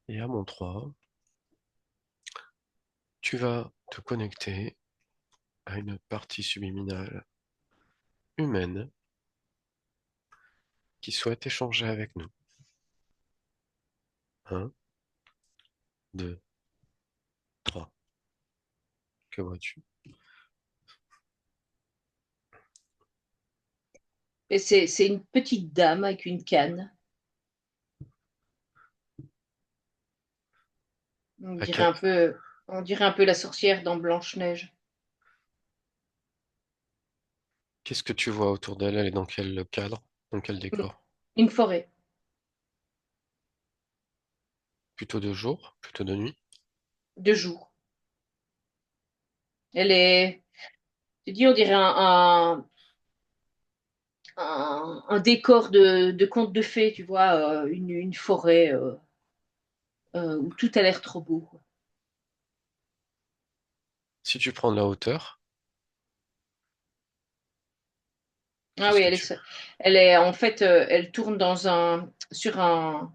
Et à mon 3, tu vas te connecter à une partie subliminale humaine qui souhaite échanger avec nous. Un, 2, 3. Que vois-tu? Et c'est une petite dame avec une canne. On À dirait quel- un peu, on dirait un peu la sorcière dans Blanche-Neige. Qu'est-ce que tu vois autour d'elle? Elle est dans quel cadre? Dans quel Une décor? une forêt Plutôt de jour? Plutôt de nuit? de jour. Elle est, tu dis, on dirait un décor de conte de fées, tu vois, une forêt où tout a l'air trop beau. Si tu prends de la hauteur, Ah oui, qu'est-ce que tu... elle est en fait, elle tourne sur un,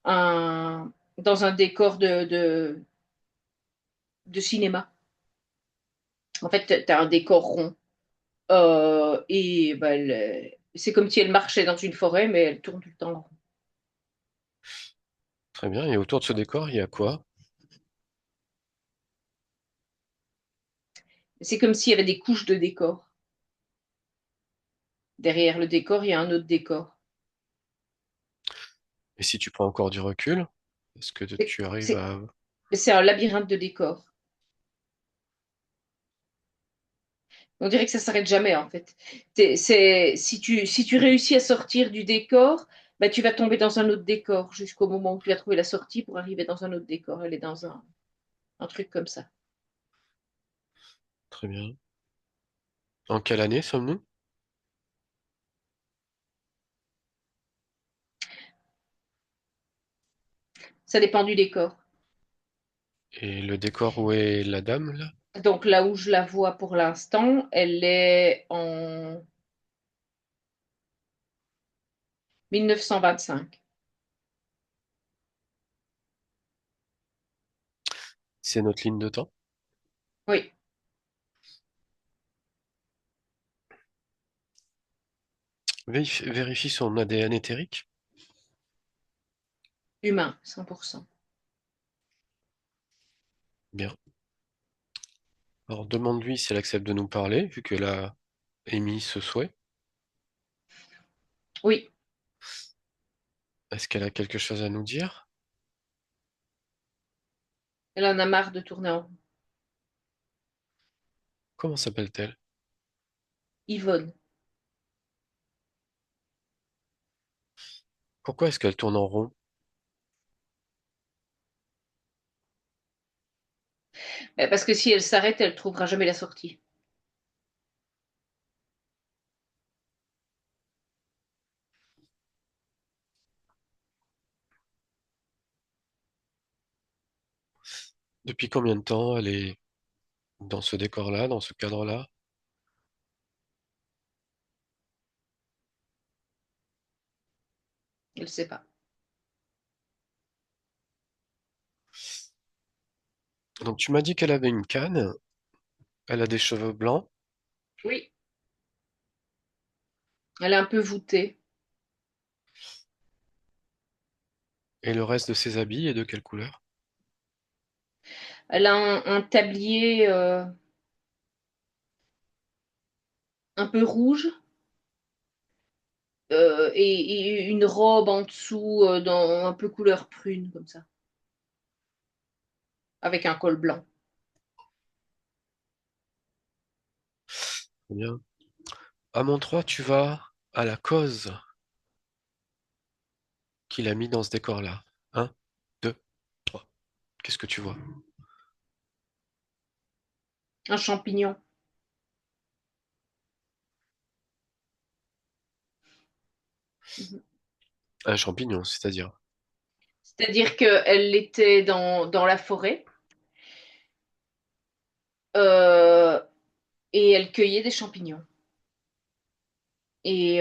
dans un décor de cinéma. En fait, tu as un décor rond. Et bah, c'est comme si elle marchait dans une forêt, mais elle tourne tout le temps en rond. Très bien. Et autour de ce décor, il y a quoi? C'est comme s'il y avait des couches de décor. Derrière le décor, il y a un autre décor. Et si tu prends encore du recul, est-ce que C'est tu arrives c'est- à... c'est un labyrinthe de décors. On dirait que ça s'arrête jamais, en fait. Si tu réussis à sortir du décor, bah, tu vas tomber dans un autre décor jusqu'au moment où tu vas trouver la sortie pour arriver dans un autre décor. Elle est dans un truc comme ça. Très bien. En quelle année sommes-nous? Ça dépend du décor. Et le décor où est la dame, là? Donc là où je la vois pour l'instant, elle est en 1925. C'est notre ligne de temps. Oui, Vérifie son ADN éthérique. humain, 100%. Bien. Alors demande-lui si elle accepte de nous parler, vu qu'elle a émis ce souhait. Oui, Est-ce qu'elle a quelque chose à nous dire? elle en a marre de tourner en rond. Comment s'appelle-t-elle? Yvonne. Pourquoi est-ce qu'elle tourne en rond? Parce que si elle s'arrête, elle ne trouvera jamais la sortie. Depuis combien de temps elle est dans ce décor-là, dans ce cadre-là? Elle ne sait pas. Donc tu m'as dit qu'elle avait une canne, elle a des cheveux blancs, Oui, elle est un peu voûtée. et le reste de ses habits est de quelle couleur? Elle a un tablier un peu rouge et une robe en dessous dans un peu couleur prune, comme ça, avec un col blanc. Très bien. À mon 3, tu vas à la cause qu'il a mis dans ce décor-là. Un, 2, 3. Qu'est-ce que tu vois? Un champignon. Mhm. Un champignon, c'est-à-dire. C'est-à-dire qu'elle était dans la forêt euh, et elle cueillait des champignons. Et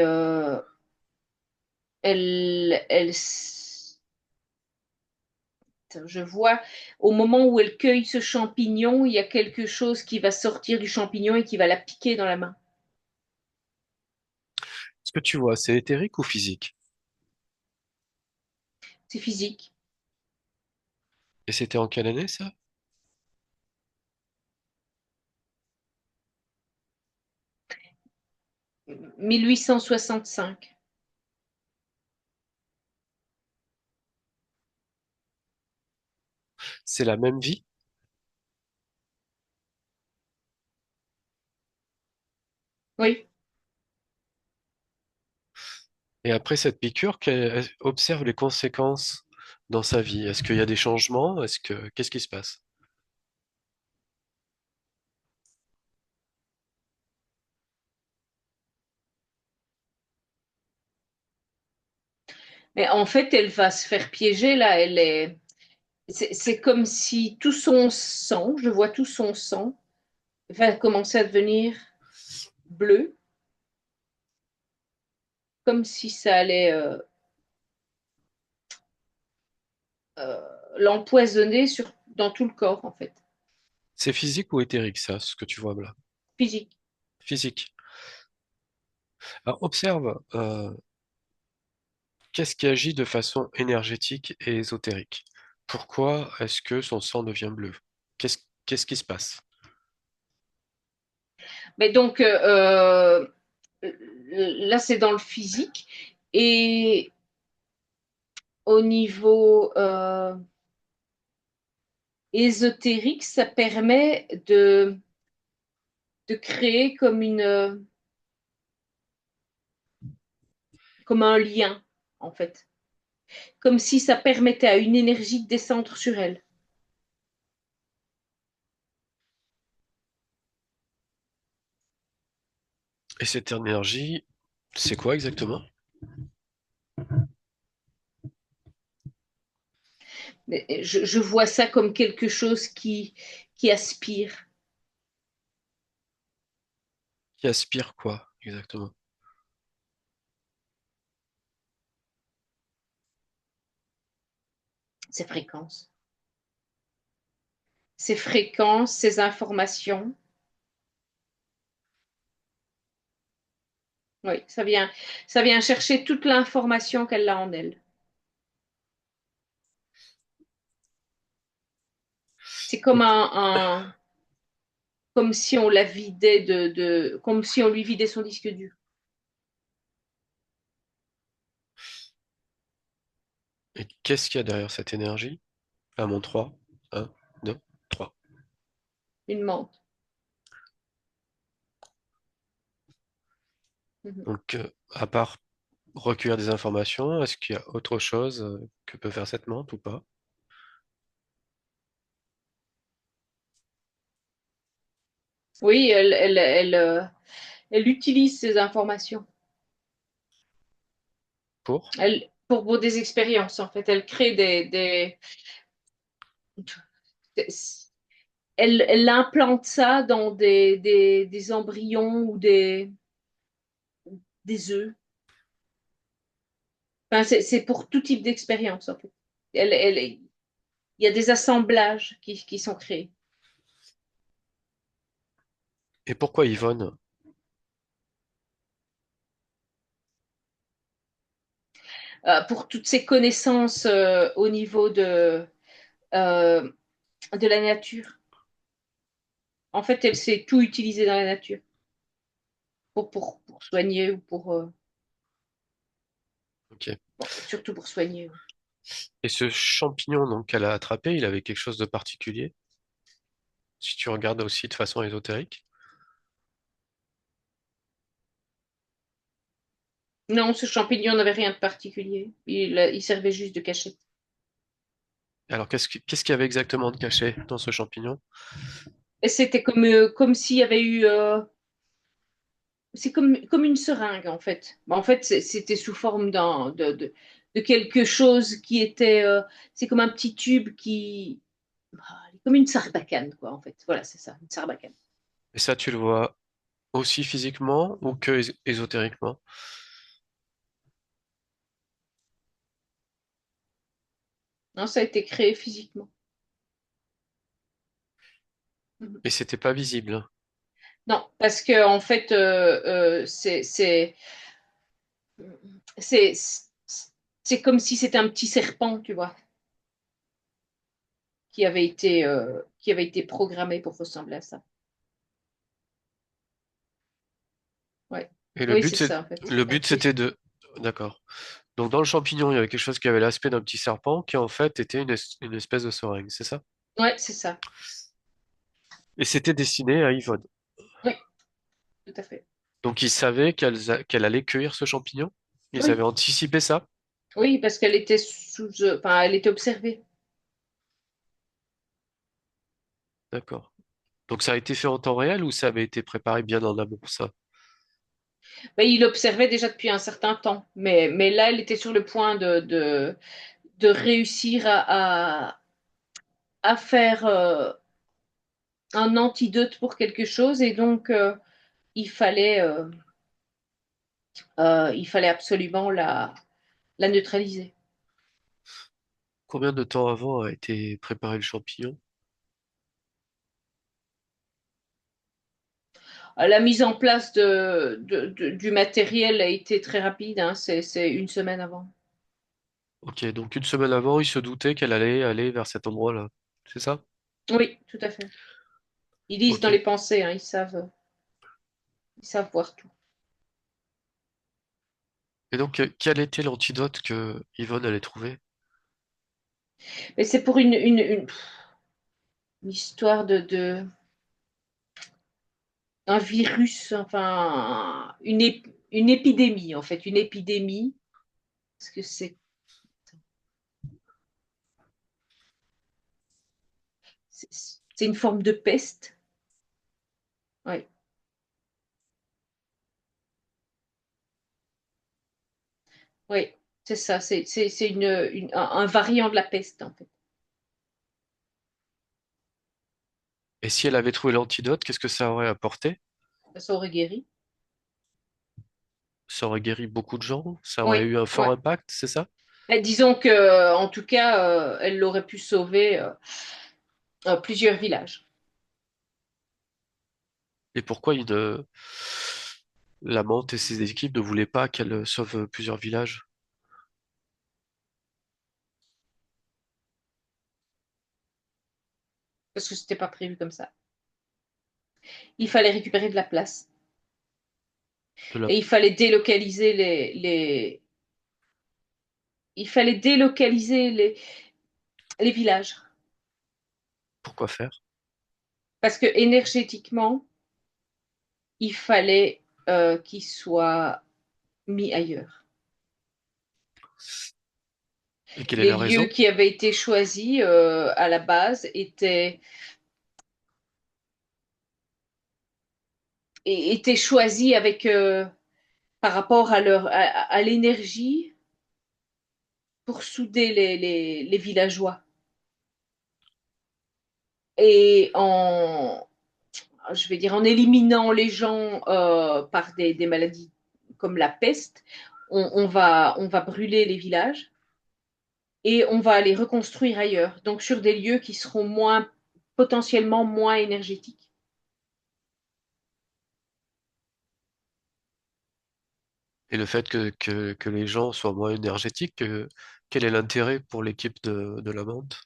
elle Je vois au moment où elle cueille ce champignon, il y a quelque chose qui va sortir du champignon et qui va la piquer dans la main. Ce que tu vois, c'est éthérique ou physique? C'est physique. Et c'était en quelle année, ça? 1865. C'est la même vie? Oui. Et après cette piqûre, elle observe les conséquences dans sa vie. Est-ce qu'il y a des changements? Qu'est-ce qui se passe? Mais en fait, elle va se faire piéger là. C'est comme si tout son sang, je vois tout son sang, va commencer à devenir bleu, comme si ça allait euh, l'empoisonner dans tout le corps, en fait. C'est physique ou éthérique, ça, ce que tu vois là? Physique. Physique. Alors, observe, qu'est-ce qui agit de façon énergétique et ésotérique? Pourquoi est-ce que son sang devient bleu? Qu'est-ce qui se passe? Mais donc, là, c'est dans le physique. Et au niveau ésotérique, ça permet de créer comme un lien, en fait. Comme si ça permettait à une énergie de descendre sur elle. Et cette énergie, c'est quoi exactement? Mais je vois ça comme quelque chose qui aspire. Qui aspire quoi exactement? Ces fréquences. Ces fréquences, ces informations. Oui, ça vient chercher toute l'information qu'elle a en elle. C'est comme comme si on la vidait comme si on lui vidait son disque dur. Et qu'est-ce qu'il y a derrière cette énergie? À mon 3. 1, 2, 3. Une menthe. Mhm. Donc, à part recueillir des informations, est-ce qu'il y a autre chose que peut faire cette menthe ou pas? Oui, elle utilise ces informations. Pour? Pour des expériences, en fait. Elle crée elle implante ça dans des embryons ou des œufs. Enfin, c'est pour tout type d'expérience, en fait. Il y a des assemblages qui sont créés. Et pourquoi Yvonne? Pour toutes ces connaissances au niveau euh, de la nature. En fait, elle sait tout utiliser dans la nature pour soigner ou Ok. bon, surtout pour soigner. Et ce champignon donc qu'elle a attrapé, il avait quelque chose de particulier, si tu regardes aussi de façon ésotérique. Non, ce champignon n'avait rien de particulier. Il servait juste de cachette. Alors qu'est-ce qu'il y avait exactement de caché dans ce champignon? Et c'était comme s'il y avait eu. C'est comme une seringue, en fait. En fait, c'était sous forme de quelque chose qui était. C'est comme un petit tube comme une sarbacane, quoi, en fait. Voilà, c'est ça, une sarbacane. Et ça, tu le vois aussi physiquement ou que ésotériquement? Non, ça a été créé physiquement. Mhm. Et c'était pas visible, hein. Non, parce que en fait, c'est c'est comme si c'était un petit serpent, tu vois, qui avait été programmé pour ressembler à ça. Ouais. Et Oui, c'est ça, en fait. le Un but petit- c'était de... D'accord. Donc dans le champignon, il y avait quelque chose qui avait l'aspect d'un petit serpent qui en fait était une espèce de seringue, c'est ça? Ouais, c'est ça. Et c'était destiné à Yvonne. Oui, tout à fait. Donc ils savaient qu'elle allait cueillir ce champignon? Ils avaient Oui, anticipé ça? oui, parce qu'elle était enfin, elle était observée. D'accord. Donc ça a été fait en temps réel ou ça avait été préparé bien en amont, ça? Mais il observait déjà depuis un certain temps. Mais là, elle était sur le point de réussir à faire un antidote pour quelque chose. Et donc, il fallait, euh, il fallait absolument la neutraliser. Combien de temps avant a été préparé le champignon? La mise en place du matériel a été très rapide, hein, c'est une semaine avant. Ok, donc une semaine avant, ils se doutaient qu'elle allait aller vers cet endroit-là. C'est ça? Oui, tout à fait. Ils lisent Ok. dans les pensées, hein, ils savent voir tout. Et donc, quel était l'antidote que Yvonne allait trouver? Mais c'est pour une histoire un virus, enfin, une épidémie, en fait, une épidémie. Parce que c'est une forme de peste. Oui, oui, c'est ça. C'est un variant de la peste, en fait. Et si elle avait trouvé l'antidote, qu'est-ce que ça aurait apporté? Ça aurait guéri. Ça aurait guéri beaucoup de gens? Ça aurait Oui, eu un oui. fort impact, c'est ça? Disons que, en tout cas, elle aurait pu sauver plusieurs villages. Et pourquoi la Mante et ses équipes ne voulaient pas qu'elle sauve plusieurs villages? Parce que c'était pas prévu comme ça. Il fallait récupérer de la place. De la... Et il fallait délocaliser il fallait délocaliser les villages. Pourquoi faire? Parce que énergétiquement, il fallait qu'ils soient mis ailleurs. Et quelle est Les la lieux raison? qui avaient été choisis à la base étaient choisis avec, par rapport à l'énergie pour souder les villageois. Et je vais dire, en éliminant les gens par des maladies comme la peste, on va brûler les villages et on va les reconstruire ailleurs, donc sur des lieux qui seront potentiellement moins énergétiques. Et le fait que les gens soient moins énergétiques, quel est l'intérêt pour l'équipe de la Mante?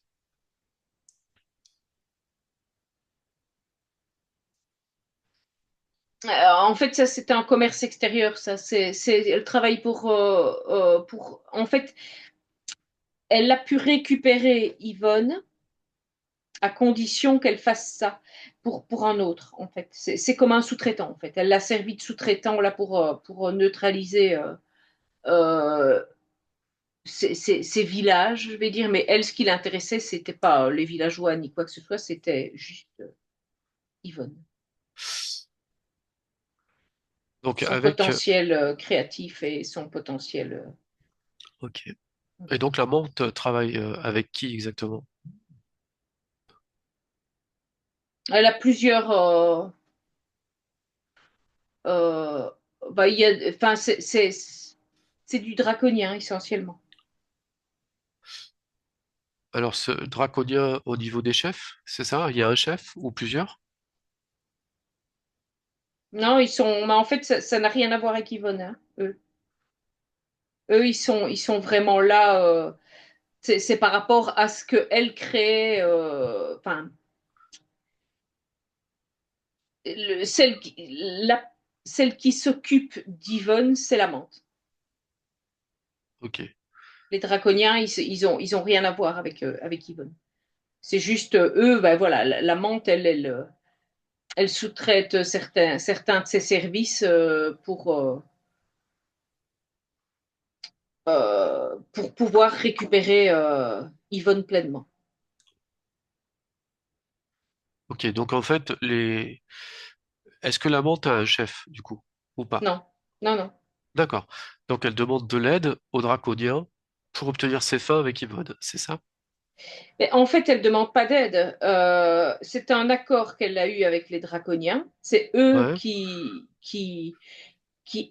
En fait, ça, c'est un commerce extérieur, ça. Elle travaille en fait, elle a pu récupérer Yvonne à condition qu'elle fasse ça pour un autre, en fait. C'est comme un sous-traitant, en fait. Elle l'a servi de sous-traitant là pour neutraliser euh, ces villages, je vais dire. Mais elle, ce qui l'intéressait, c'était pas les villageois ni quoi que ce soit, c'était juste Yvonne. Donc Son avec... potentiel créatif et son potentiel. Ok. Et donc la Mante travaille avec qui exactement? Elle a plusieurs. Euh, bah, il y a, enfin, c'est du draconien essentiellement. Alors, ce draconien au niveau des chefs, c'est ça? Il y a un chef ou plusieurs? Non, ils sont. Mais en fait, ça n'a rien à voir avec Yvonne, hein, eux. Eux, ils sont vraiment là. C'est par rapport à ce que elle crée. Enfin, celle qui s'occupe d'Yvonne, c'est la menthe. Ok, Les draconiens, ils ont rien à voir avec Yvonne. C'est juste eux, ben voilà, la menthe, elle sous-traite certains de ses services pour pouvoir récupérer Yvonne pleinement. ok. Donc en fait, est-ce que la menthe a un chef du coup ou pas? Non, non, non. D'accord. Donc elle demande de l'aide au draconien pour obtenir ses fins avec Yvonne, c'est ça? Mais en fait, elle ne demande pas d'aide. C'est un accord qu'elle a eu avec les draconiens. C'est eux Ouais, qui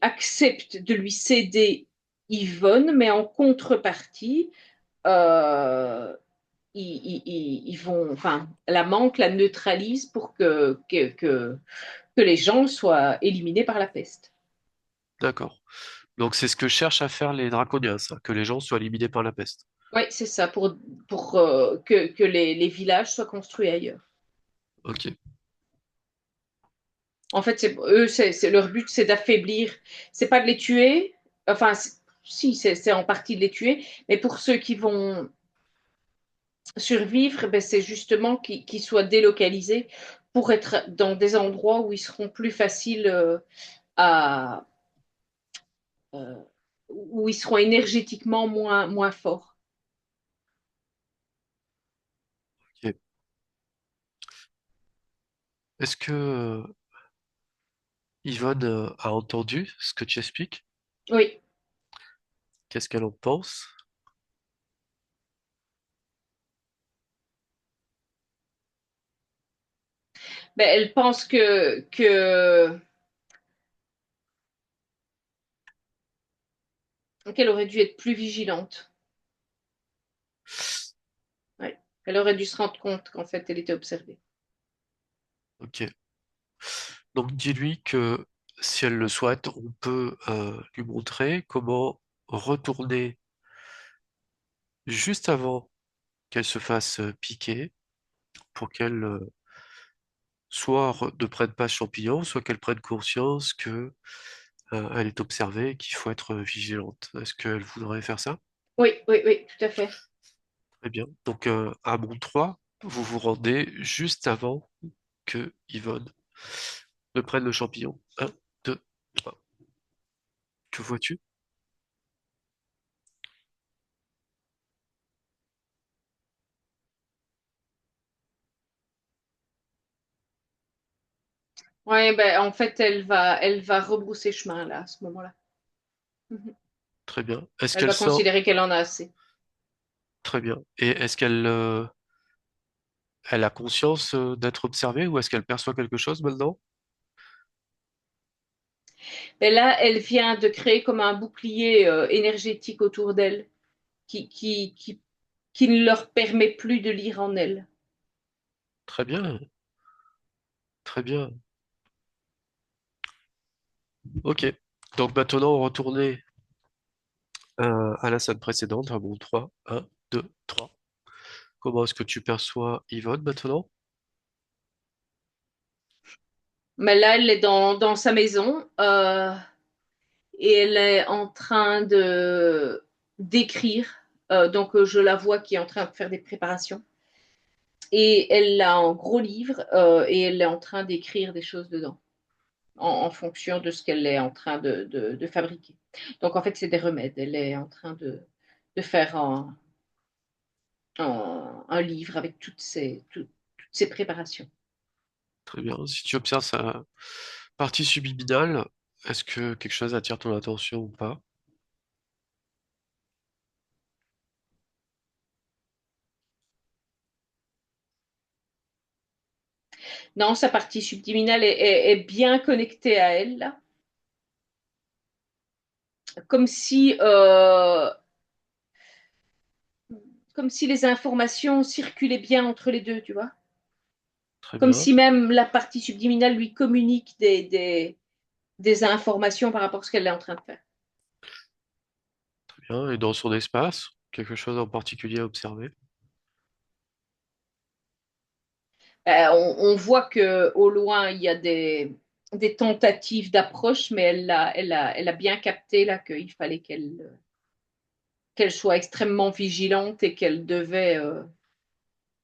acceptent de lui céder Yvonne, mais en contrepartie, euh, ils vont, enfin, la manque la neutralise pour que les gens soient éliminés par la peste. d'accord. Donc c'est ce que cherchent à faire les draconiens, ça, que les gens soient éliminés par la peste. Oui, c'est ça, pour que les villages soient construits ailleurs. Ok, En fait, eux, leur but, c'est d'affaiblir. C'est pas de les tuer. Enfin, si, c'est en partie de les tuer. Mais pour ceux qui vont survivre, ben, c'est justement qu'ils soient délocalisés pour être dans des endroits où ils seront plus faciles à. euh, où ils seront énergétiquement moins forts. ok. Est-ce que Yvonne a entendu ce que tu expliques? Oui. Qu'est-ce qu'elle en pense? Ben, elle pense qu'elle aurait dû être plus vigilante. Ouais. Elle aurait dû se rendre compte qu'en fait, elle était observée. Ok. Donc dis-lui que si elle le souhaite, on peut lui montrer comment retourner juste avant qu'elle se fasse piquer pour qu'elle soit ne prenne pas ce champignon, soit qu'elle prenne conscience que elle est observée et qu'il faut être vigilante. Est-ce qu'elle voudrait faire ça? Oui, oui, oui, tout à fait. Très bien. Donc à mon 3, vous vous rendez juste avant que Yvonne ne prenne le champignon. Un, 2, 3. Que vois-tu? Ouais, ben, en fait, elle va rebrousser chemin là, à ce moment-là. Mhm. Très bien. Est-ce Elle qu'elle va sent? considérer qu'elle en a assez. Très bien. Et est-ce qu'elle a conscience d'être observée ou est-ce qu'elle perçoit quelque chose maintenant? Et là, elle vient de créer comme un bouclier énergétique autour d'elle qui ne leur permet plus de lire en elle. Très bien, très bien. Ok. Donc maintenant, retournez à la scène précédente, à mon 3. 1, 2, 3. Comment est-ce que tu perçois Yvonne maintenant? Mais là, elle est dans sa maison et elle est en train de d'écrire. Donc, je la vois qui est en train de faire des préparations. Et elle a un gros livre et elle est en train d'écrire des choses dedans, en fonction de ce qu'elle est en train de fabriquer. Donc, en fait, c'est des remèdes. Elle est en train de faire un livre avec toutes ces préparations. Très bien. Si tu observes sa partie subliminale, est-ce que quelque chose attire ton attention ou pas? Non, sa partie subliminale est bien connectée à elle, là. Comme si comme si les informations circulaient bien entre les deux, tu vois. Très Comme bien, si même la partie subliminale lui communique des informations par rapport à ce qu'elle est en train de faire. très bien. Et dans son espace, quelque chose en particulier à observer? On voit que au loin, il y a des tentatives d'approche, mais elle a bien capté là qu'il fallait qu'elle soit extrêmement vigilante et qu'elle devait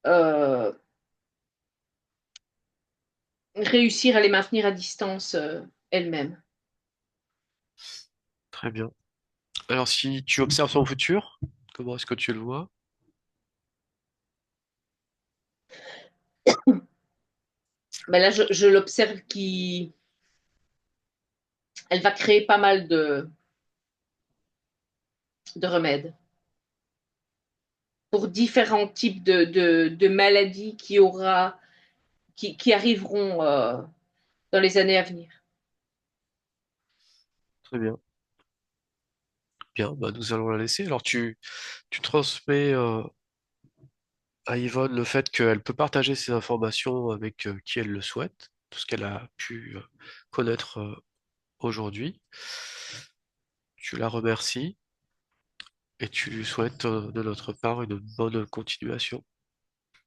euh, réussir à les maintenir à distance elle-même. Très bien. Alors, si tu observes son futur, comment est-ce que tu le vois? Mais là, je l'observe qui, elle va créer pas mal de remèdes pour différents types de maladies qui arriveront dans les années à venir. Très bien. Bien, bah, nous allons la laisser. Alors, tu transmets à Yvonne le fait qu'elle peut partager ses informations avec qui elle le souhaite, tout ce qu'elle a pu connaître aujourd'hui. Tu la remercies et tu lui souhaites de notre part une bonne continuation.